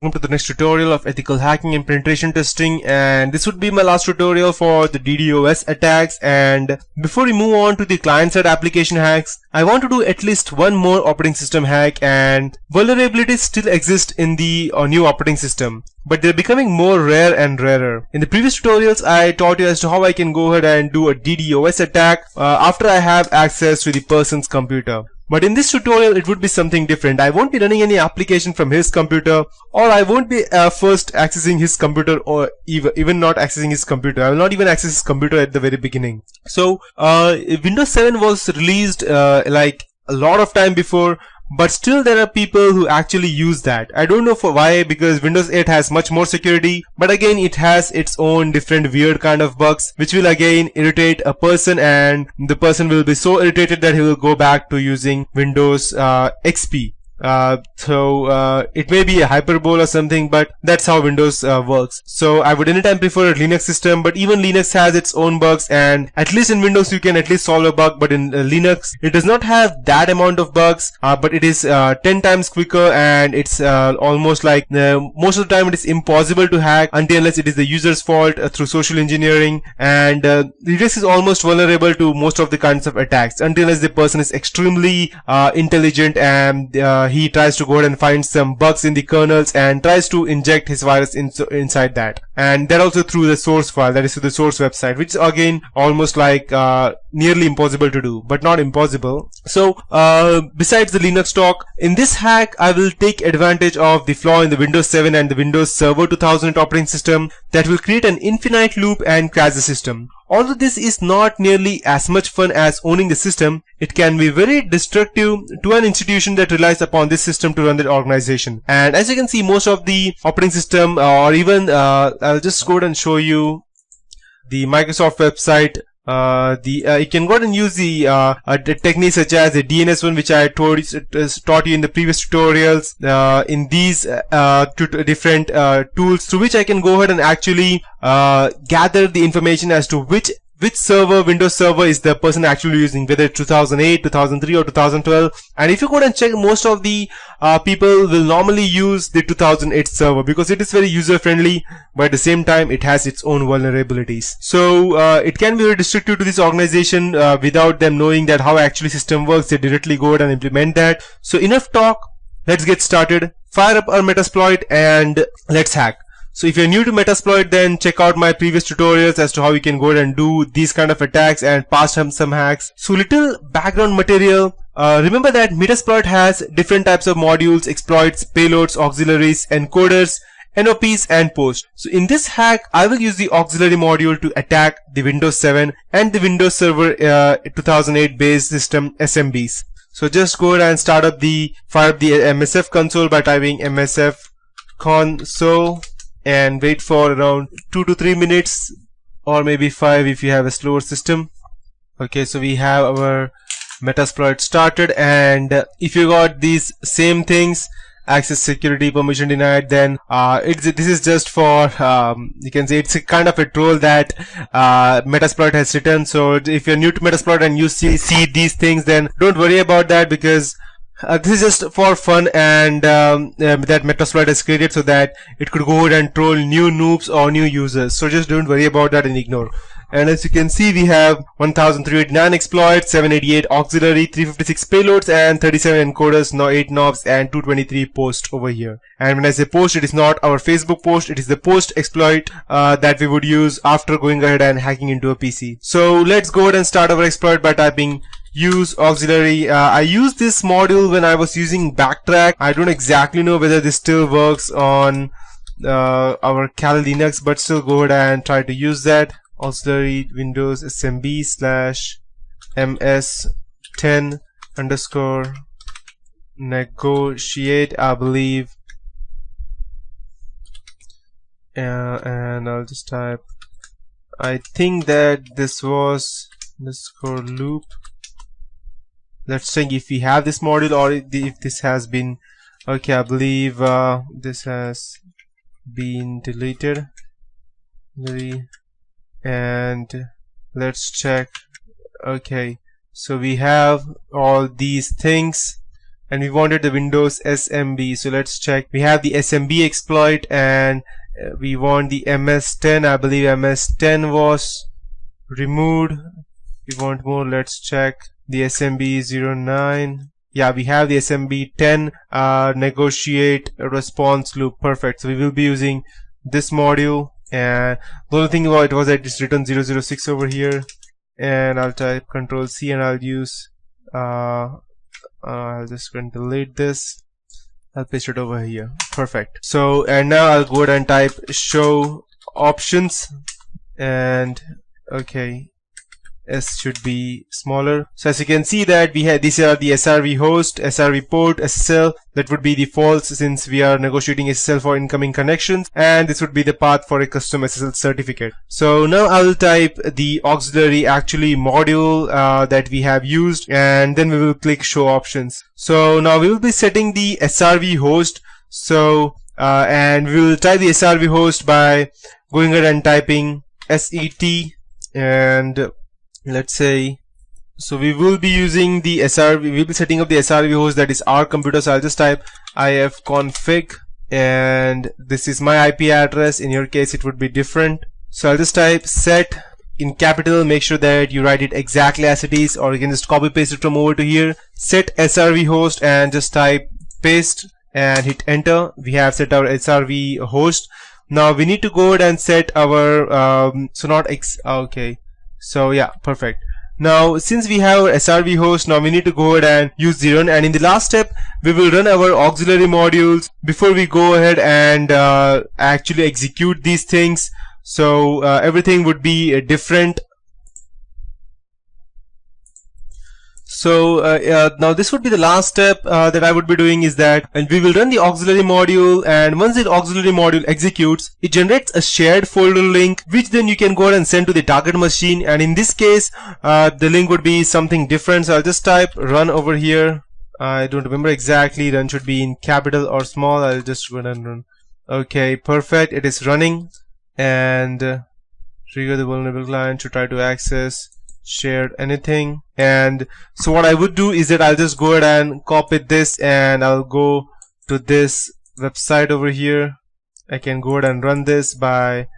Welcome to the next tutorial of ethical hacking and penetration testing, and this would be my last tutorial for the DDoS attacks. And before we move on to the client-side application hacks, I want to do at least one more operating system hack. And vulnerabilities still exist in the new operating system, but they're becoming more rare and rarer. In the previous tutorials, I taught you as to how I can go ahead and do a DDoS attack after I have access to the person's computer. But in this tutorial, it would be something different. I won't be running any application from his computer, or I won't be first accessing his computer, or even not accessing his computer. I will not even access his computer at the very beginning. So, Windows 7 was released like a lot of time before, but still there are people who actually use that. I don't know for why, because Windows 8 has much more security, but again it has its own different weird kind of bugs which will again irritate a person, and the person will be so irritated that he will go back to using Windows XP. It may be a hyperbole or something, but that's how Windows works. So I would anytime prefer a Linux system, but even Linux has its own bugs, and at least in Windows you can at least solve a bug, but in Linux it does not have that amount of bugs, but it is 10 times quicker, and it's almost like most of the time it is impossible to hack unless it is the user's fault through social engineering. And Linux is almost vulnerable to most of the kinds of attacks unless the person is extremely intelligent, and he tries to go ahead and find some bugs in the kernels and tries to inject his virus inside that, and that also through the source file, that is through the source website, which is again almost like nearly impossible to do, but not impossible. So besides the Linux talk, in this hack I will take advantage of the flaw in the Windows 7 and the Windows Server 2000 operating system that will create an infinite loop and crash the system. Although this is not nearly as much fun as owning the system, it can be very destructive to an institution that relies upon this system to run their organization. And as you can see, most of the operating system, or even I'll just go ahead and show you the Microsoft website. You can go ahead and use the techniques such as the DNS one, which I taught you in the previous tutorials, in these different tools through which I can go ahead and actually gather the information as to which server, Windows server, is the person actually using, whether it's 2008, 2003 or 2012. And if you go and check, most of the people will normally use the 2008 server because it is very user friendly, but at the same time it has its own vulnerabilities. So it can be very destructive to this organization without them knowing that how actually system works. They directly go ahead and implement that. So enough talk, let's get started. Fire up our Metasploit and let's hack. So if you're new to Metasploit, then check out my previous tutorials as to how you can go ahead and do these kind of attacks and pass some hacks. So little background material. Remember that Metasploit has different types of modules, exploits, payloads, auxiliaries, encoders, NOPs and posts. So in this hack, I will use the auxiliary module to attack the Windows 7 and the Windows Server 2008 based system SMBs. So just go ahead and fire up the MSF console by typing MSF console, and wait for around 2 to 3 minutes, or maybe 5 if you have a slower system. Okay, so we have our Metasploit started, and if you got these same things, access security permission denied, then this is just for you can say it's a kind of a troll that Metasploit has written. So if you're new to Metasploit and you see these things, then don't worry about that, because this is just for fun, and that Metasploit has created so that it could go ahead and troll new noobs or new users. So just don't worry about that and ignore. And as you can see, we have 1389 exploits, 788 auxiliary, 356 payloads, and 37 encoders, 8 knobs, and 223 posts over here. And when I say post, it is not our Facebook post, it is the post exploit that we would use after going ahead and hacking into a PC. So let's go ahead and start our exploit by typing use auxiliary. I used this module when I was using Backtrack. I don't exactly know whether this still works on our Kali Linux, but still go ahead and try to use that. Auxiliary Windows SMB /ms10 underscore negotiate, I believe, and I'll just type, I think that this was underscore loop. Let's check if we have this module or if this has been, okay, I believe this has been deleted. And let's check. Okay, so we have all these things and we wanted the Windows SMB. So let's check. We have the SMB exploit, and we want the MS10. I believe MS10 was removed. We want more. Let's check the SMB09. Yeah, we have the SMB10 negotiate response loop. Perfect. So we will be using this module, and the only thing about it was that it's written 006 over here, and I'll type Control C and I'll use I'll just go and delete this. I'll paste it over here. Perfect. So, and now I'll go ahead and type show options, and okay, S should be smaller. So as you can see that we have, these are the SRV host, SRV port, SSL. That would be the false since we are negotiating SSL for incoming connections, and this would be the path for a custom SSL certificate. So now I will type the auxiliary actually module that we have used, and then we will click show options. So now we will be setting the SRV host. So and we will type the SRV host by going ahead and typing SET, and let's say, so we will be using the SRV, we will be setting up the SRV host, that is our computer. So I'll just type ifconfig, and this is my IP address. In your case it would be different. So I'll just type set in capital, make sure that you write it exactly as it is, or you can just copy paste it from over to here, set SRV host, and just type paste and hit enter. We have set our SRV host. Now we need to go ahead and set our okay. So yeah, perfect. Now since we have our SRV host, now we need to go ahead and use the run, and in the last step we will run our auxiliary modules before we go ahead and actually execute these things. So everything would be different. So now this would be the last step that I would be doing, is that, and we will run the auxiliary module, and once the auxiliary module executes, it generates a shared folder link, which then you can go ahead and send to the target machine. And in this case the link would be something different. So I'll just type run over here. I don't remember exactly, run should be in capital or small. I'll just go ahead and run. Okay, perfect, it is running, and trigger the vulnerable client to try to access shared anything. And so what I would do is that I'll just go ahead and copy this, and I'll go to this website over here. I can go ahead and run this by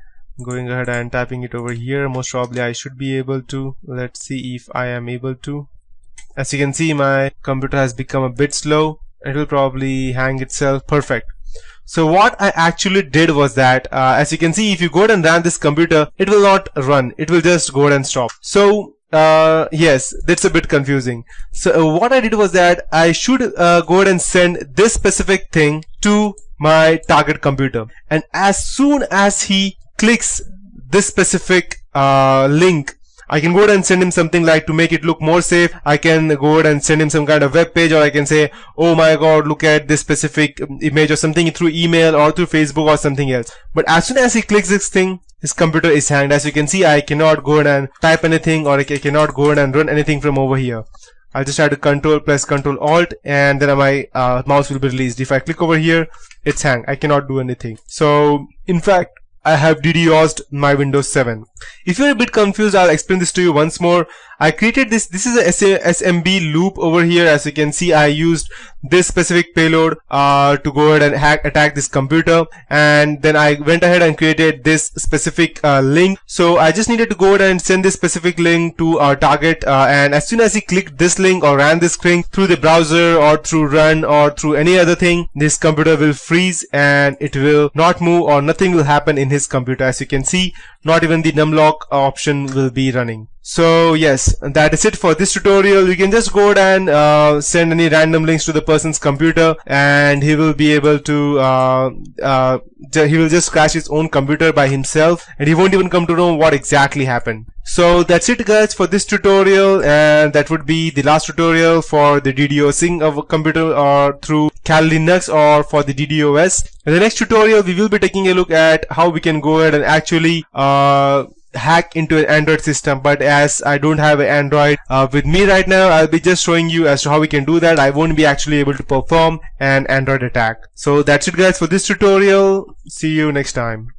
going ahead and typing it over here. Most probably I should be able to. Let's see if I am able to. As you can see, my computer has become a bit slow. It will probably hang itself. Perfect. So what I actually did was that as you can see, if you go ahead and run this computer, it will not run, it will just go ahead and stop. So yes, that's a bit confusing. So what I did was that I should go ahead and send this specific thing to my target computer, and as soon as he clicks this specific link, I can go ahead and send him something like, to make it look more safe, I can go ahead and send him some kind of web page, or I can say, oh my god, look at this specific image, or something through email or through Facebook or something else. But as soon as he clicks this thing, his computer is hanged. As you can see, I cannot go ahead and type anything, or I cannot go ahead and run anything from over here. I'll just try to press Control Alt, and then my mouse will be released. If I click over here, it's hanged. I cannot do anything. So in fact, I have DDosed my Windows 7. If you're a bit confused, I'll explain this to you once more. I created this is a SMB loop over here. As you can see, I used this specific payload to go ahead and attack this computer, and then I went ahead and created this specific link. So I just needed to go ahead and send this specific link to our target, and as soon as he clicked this link or ran this link through the browser or through run or through any other thing, this computer will freeze and it will not move, or nothing will happen in his computer. As you can see, not even the numlock option will be running. So yes, that is it for this tutorial. You can just go ahead and send any random links to the person's computer, and he will be able to he will just crash his own computer by himself, and he won't even come to know what exactly happened. So that's it guys for this tutorial, and that would be the last tutorial for the DDosing of a computer or through Kali Linux or for the DDoS. In the next tutorial, we will be taking a look at how we can go ahead and actually hack into an Android system. But as I don't have an Android with me right now, I'll be just showing you as to how we can do that. I won't be actually able to perform an Android attack. So that's it guys for this tutorial. See you next time.